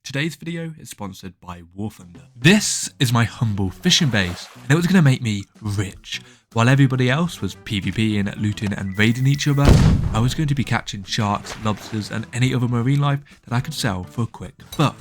Today's video is sponsored by War Thunder. This is my humble fishing base, and it was going to make me rich. While everybody else was PvPing, looting and raiding each other, I was going to be catching sharks, lobsters and any other marine life that I could sell for a quick buck,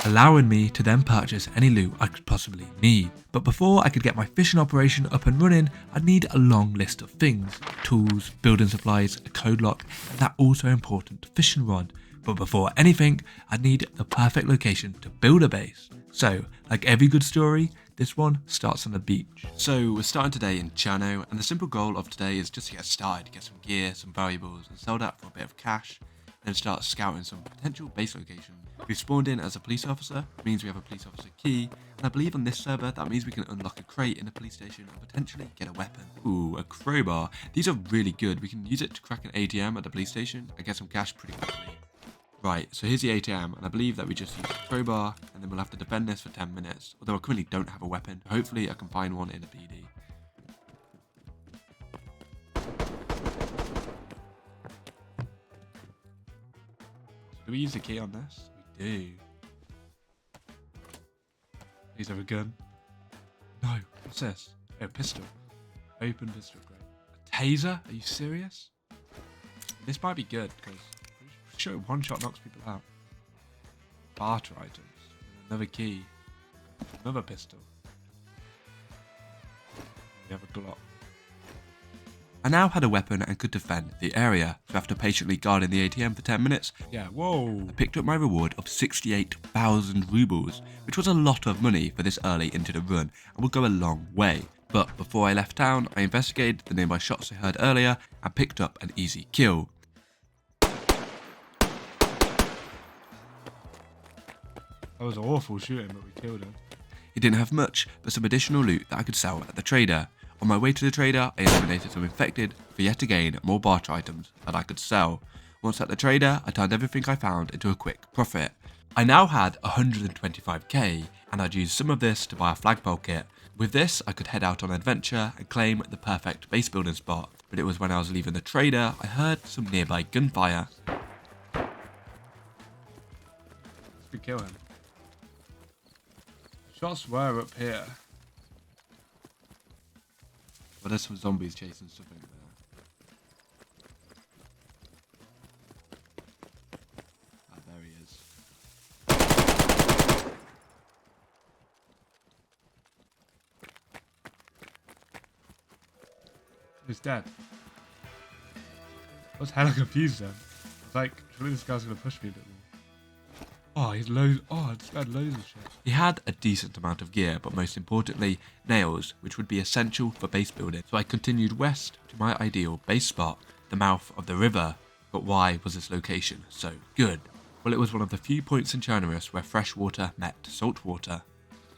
allowing me to then purchase any loot I could possibly need. But before I could get my fishing operation up and running, I'd need a long list of things: tools, building supplies, a code lock, and that also important fishing rod. But before anything, I'd need the perfect location to build a base. So, like every good story, this one starts on the beach. So we're starting today in Chano, and the simple goal of today is just to get started, get some gear, some valuables, and sell that for a bit of cash, then start scouting some potential base locations. We've spawned in as a police officer, which means we have a police officer key, and I believe on this server that means we can unlock a crate in the police station and potentially get a weapon. Ooh, a crowbar. These are really good. We can use it to crack an ATM at the police station and get some cash pretty quickly. Right, so here's the ATM, and I believe that we just use the crowbar, and then we'll have to defend this for 10 minutes, although I currently don't have a weapon. Hopefully I can find one in the PD. Do we use the key on this? We do. Please have a gun. No, what's this? Oh, a pistol. Open pistol, great. A taser? Are you serious? This might be good, because sure, one shot knocks people out. Barter items. Another key. Another pistol. We have a Glock. I now had a weapon and could defend the area, so after patiently guarding the ATM for 10 minutes, I picked up my reward of 68,000 rubles, which was a lot of money for this early into the run and would go a long way. But before I left town, I investigated the nearby shots I heard earlier and picked up an easy kill. That was awful shooting, but we killed him. He didn't have much, but some additional loot that I could sell at the trader. On my way to the trader, I eliminated some infected for yet again more barter items that I could sell. Once at the trader, I turned everything I found into a quick profit. I now had 125k, and I'd used some of this to buy a flagpole kit. With this, I could head out on an adventure and claim the perfect base building spot. But it was when I was leaving the trader, I heard some nearby gunfire. Let's go kill him. Shots were up here. Well, there's some zombies chasing something there. Ah, there he is. He's dead. I was hella confused then. I was like, surely this guy's gonna push me a bit more. Oh, he's loads. Oh, this guy had loads of shit. He had a decent amount of gear, but most importantly, nails, which would be essential for base building. So I continued west to my ideal base spot, the mouth of the river. But why was this location so good? Well, it was one of the few points in Chernarus where fresh water met salt water.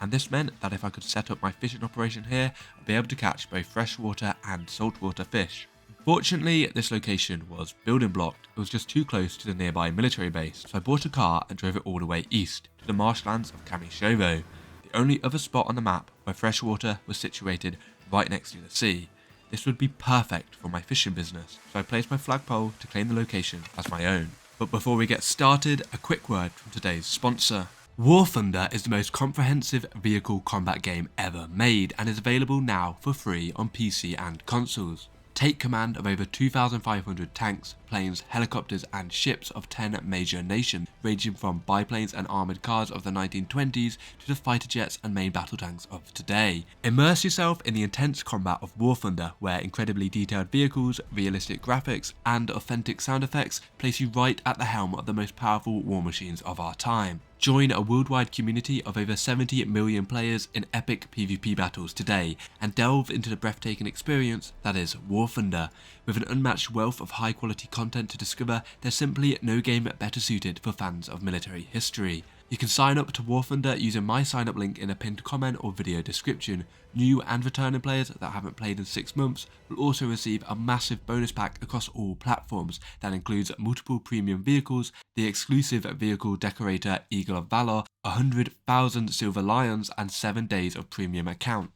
And this meant that if I could set up my fishing operation here, I'd be able to catch both freshwater and saltwater fish. Fortunately, this location was building blocked. It was just too close to the nearby military base, so I bought a car and drove it all the way east to the marshlands of Kamishovo, the only other spot on the map where freshwater was situated right next to the sea. This would be perfect for my fishing business, so I placed my flagpole to claim the location as my own. But before we get started, a quick word from today's sponsor. War Thunder is the most comprehensive vehicle combat game ever made and is available now for free on PC and consoles. Take command of over 2,500 tanks, planes, helicopters and ships of 10 major nations, ranging from biplanes and armoured cars of the 1920s to the fighter jets and main battle tanks of today. Immerse yourself in the intense combat of War Thunder, where incredibly detailed vehicles, realistic graphics and authentic sound effects place you right at the helm of the most powerful war machines of our time. Join a worldwide community of over 70 million players in epic PvP battles today and delve into the breathtaking experience that is War Thunder. With an unmatched wealth of high quality content to discover, there's simply no game better suited for fans of military history. You can sign up to War Thunder using my sign up link in a pinned comment or video description. New and returning players that haven't played in 6 months will also receive a massive bonus pack across all platforms that includes multiple premium vehicles, the exclusive vehicle decorator Eagle of Valor, 100,000 silver lions and 7 days of premium account.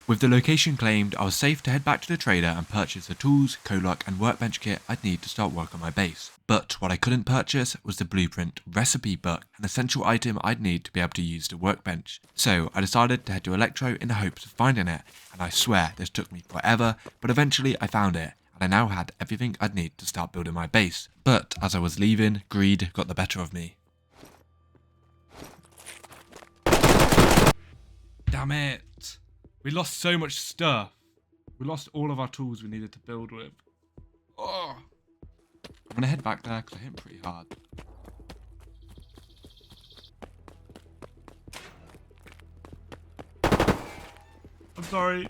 With the location claimed, I was safe to head back to the trader and purchase the tools, Kolak and workbench kit I'd need to start work on my base. But what I couldn't purchase was the blueprint, recipe book, an essential item I'd need to be able to use the workbench. So I decided to head to Electro in the hopes of finding it, and I swear this took me forever, but eventually I found it, and I now had everything I'd need to start building my base. But as I was leaving, greed got the better of me. Damn it. We lost so much stuff. We lost all of our tools we needed to build with. Oh. I'm gonna head back there because I hit him pretty hard. I'm sorry.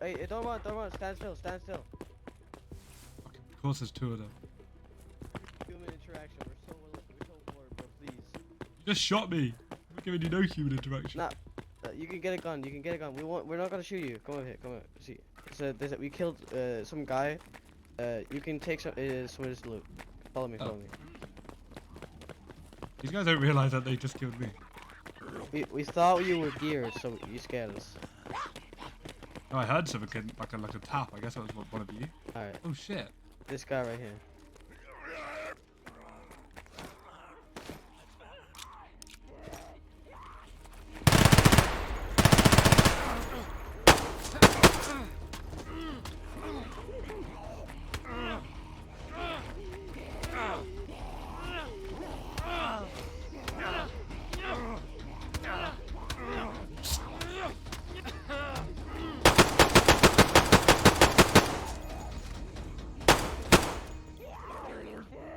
Hey, don't run, stand still. Okay, of course there's two of them. Human interaction, we're so bored, bro, please. You just shot me. I'm giving you no human interaction. Nah, you can get a gun, we're not gonna shoot you. Come over here, see. So we killed some guy. You can take some of his loot. Follow me. These guys don't realize that they just killed me. We thought you were geared, so you scared us. No, I heard something like a tap. I guess that was one of you. Alright. Oh shit. This guy right here.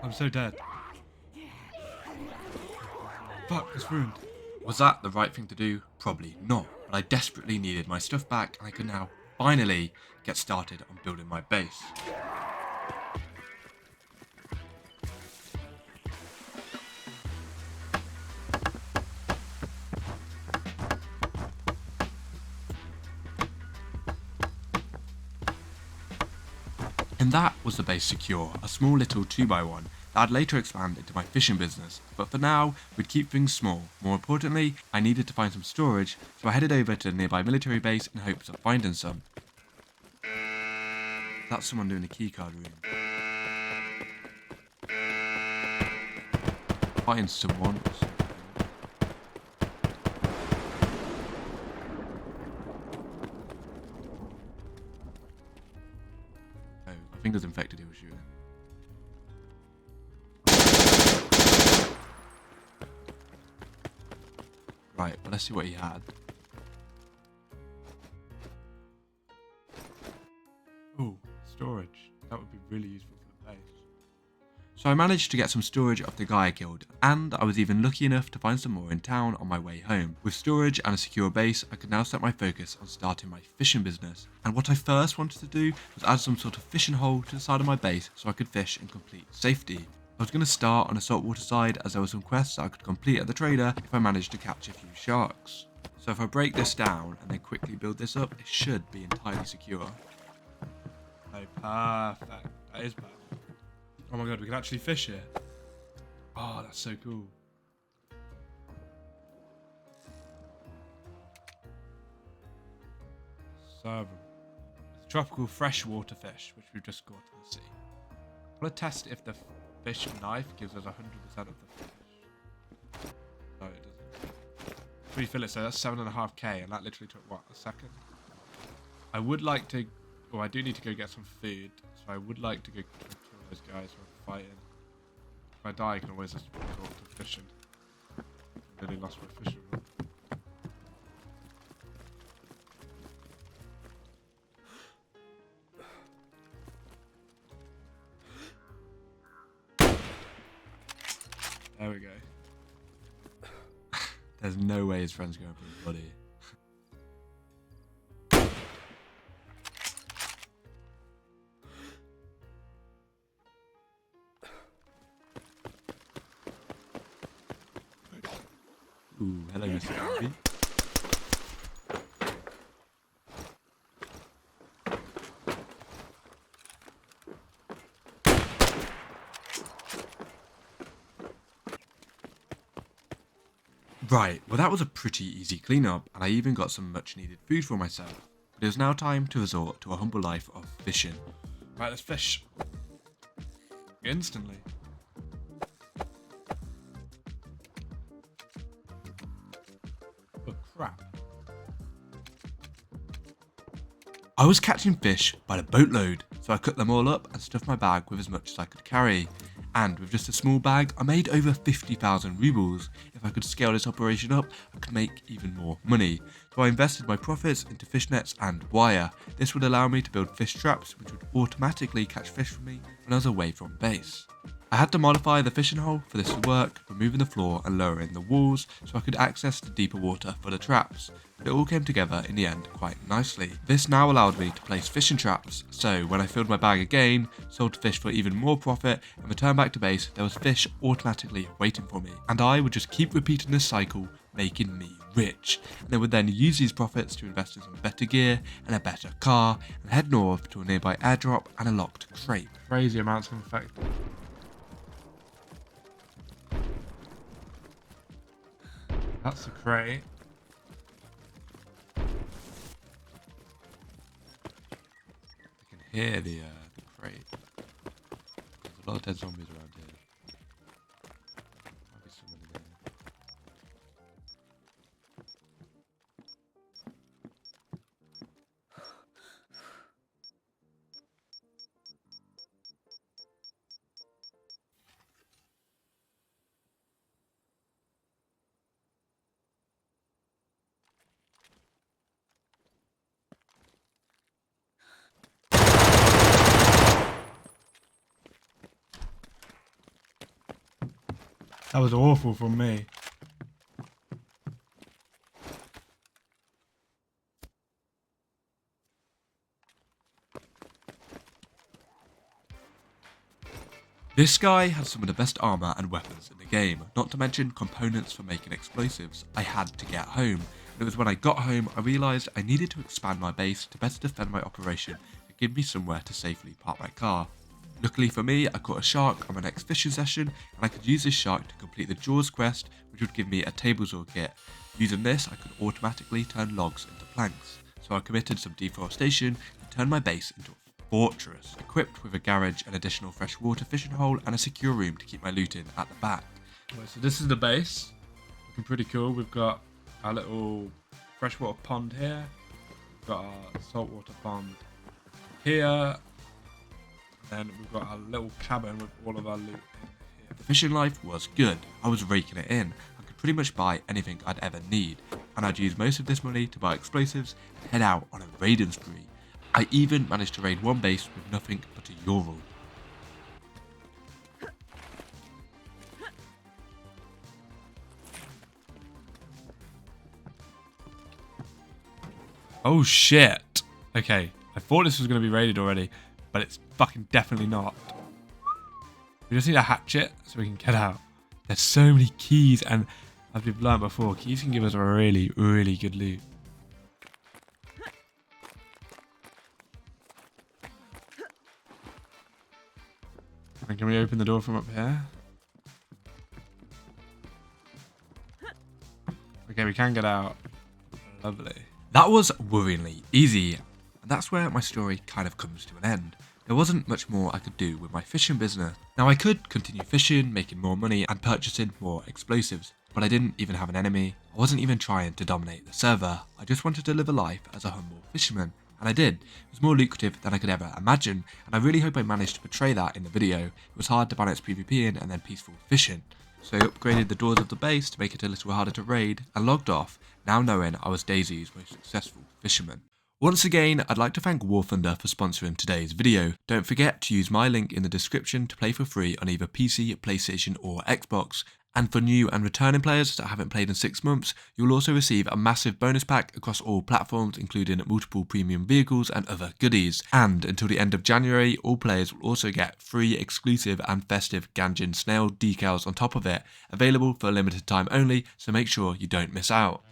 I'm so dead. Fuck, it's ruined. Was that the right thing to do? Probably not, but I desperately needed my stuff back and I could now finally get started on building my base. And that was the base secure, a small little 2x1 that I'd later expand into my fishing business, but for now, we'd keep things small. More importantly, I needed to find some storage, so I headed over to the nearby military base in hopes of finding some. That's someone doing the keycard room. Fighting someone. Oh, I think it was infected he was shooting. Right, but let's see what he had. Ooh, storage. That would be really useful for the base. So I managed to get some storage of the guy I killed, and I was even lucky enough to find some more in town on my way home. With storage and a secure base, I could now set my focus on starting my fishing business. And what I first wanted to do was add some sort of fishing hole to the side of my base so I could fish in complete safety. I was going to start on a saltwater side as there were some quests that I could complete at the trader if I managed to catch a few sharks. So if I break this down and then quickly build this up, it should be entirely secure. Oh, perfect. That is perfect. Oh my god, we can actually fish here. Oh, that's so cool. Serve 'em. It's a tropical freshwater fish, which we've just caught in the sea. I want to test if the fish knife gives us 100% of the fish. No, it doesn't. Refill it, so that's 7.5k, and that literally took, what, a second? I would like to... Oh, I do need to go get some food, so I would like to go kill those guys who are fighting. If I die, I can always just resort to fishing. I really lost my fishing rod. There we go. There's no way his friend's going for his body. Ooh, hello, Mr. Gumby. Right, well that was a pretty easy cleanup, and I even got some much needed food for myself. But it was now time to resort to a humble life of fishing. Right, let's fish. Instantly. Oh crap. I was catching fish by the boatload, so I cut them all up and stuffed my bag with as much as I could carry. And with just a small bag, I made over 50,000 rubles. If I could scale this operation up, I could make even more money. So I invested my profits into fish nets and wire. This would allow me to build fish traps, which would automatically catch fish for me when I was away from base. I had to modify the fishing hole for this to work, removing the floor and lowering the walls so I could access the deeper water for the traps, but it all came together in the end quite nicely. This now allowed me to place fishing traps, so when I filled my bag again, sold fish for even more profit, and returned back to base, there was fish automatically waiting for me, and I would just keep repeating this cycle, making me rich, and I would then use these profits to invest in some better gear and a better car, and head north to a nearby airdrop and a locked crate. Crazy amounts of infected. That's the crate. I can hear the crate. There's a lot of dead zombies around here. Might be someone in there. That was awful from me. This guy had some of the best armor and weapons in the game, not to mention components for making explosives. I had to get home, and it was when I got home I realised I needed to expand my base to better defend my operation and give me somewhere to safely park my car. Luckily for me, I caught a shark on my next fishing session, and I could use this shark to complete the Jaws quest, which would give me a table saw kit. Using this, I could automatically turn logs into planks, so I committed some deforestation and turned my base into a fortress, equipped with a garage, an additional freshwater fishing hole, and a secure room to keep my loot in at the back. Right, so this is the base. Looking pretty cool. We've got our little freshwater pond here. We've got our saltwater pond here. Then we've got our little cabin with all of our loot in here. The fishing life was good. I was raking it in. I could pretty much buy anything I'd ever need, and I'd use most of this money to buy explosives and head out on a raiding spree. I even managed to raid one base with nothing but a Ural. Oh shit. Okay, I thought this was going to be raided already, but it's fucking definitely not. We just need a hatchet so we can get out. There's so many keys, and as we've learned before, keys can give us a really, really good loot. And can we open the door from up here? Okay, we can get out. Lovely. That was worryingly easy, and that's where my story kind of comes to an end. There wasn't much more I could do with my fishing business. Now I could continue fishing, making more money and purchasing more explosives, but I didn't even have an enemy. I wasn't even trying to dominate the server. I just wanted to live a life as a humble fisherman, and I did. It was more lucrative than I could ever imagine, and I really hope I managed to portray that in the video. It was hard to balance PvPing and then peaceful fishing. So I upgraded the doors of the base to make it a little harder to raid, and logged off, now knowing I was DayZ's most successful fisherman. Once again, I'd like to thank War Thunder for sponsoring today's video. Don't forget to use my link in the description to play for free on either PC, PlayStation or Xbox. And for new and returning players that haven't played in 6 months, you'll also receive a massive bonus pack across all platforms, including multiple premium vehicles and other goodies. And until the end of January, all players will also get free exclusive and festive Gaijin snail decals on top of it, available for a limited time only, so make sure you don't miss out.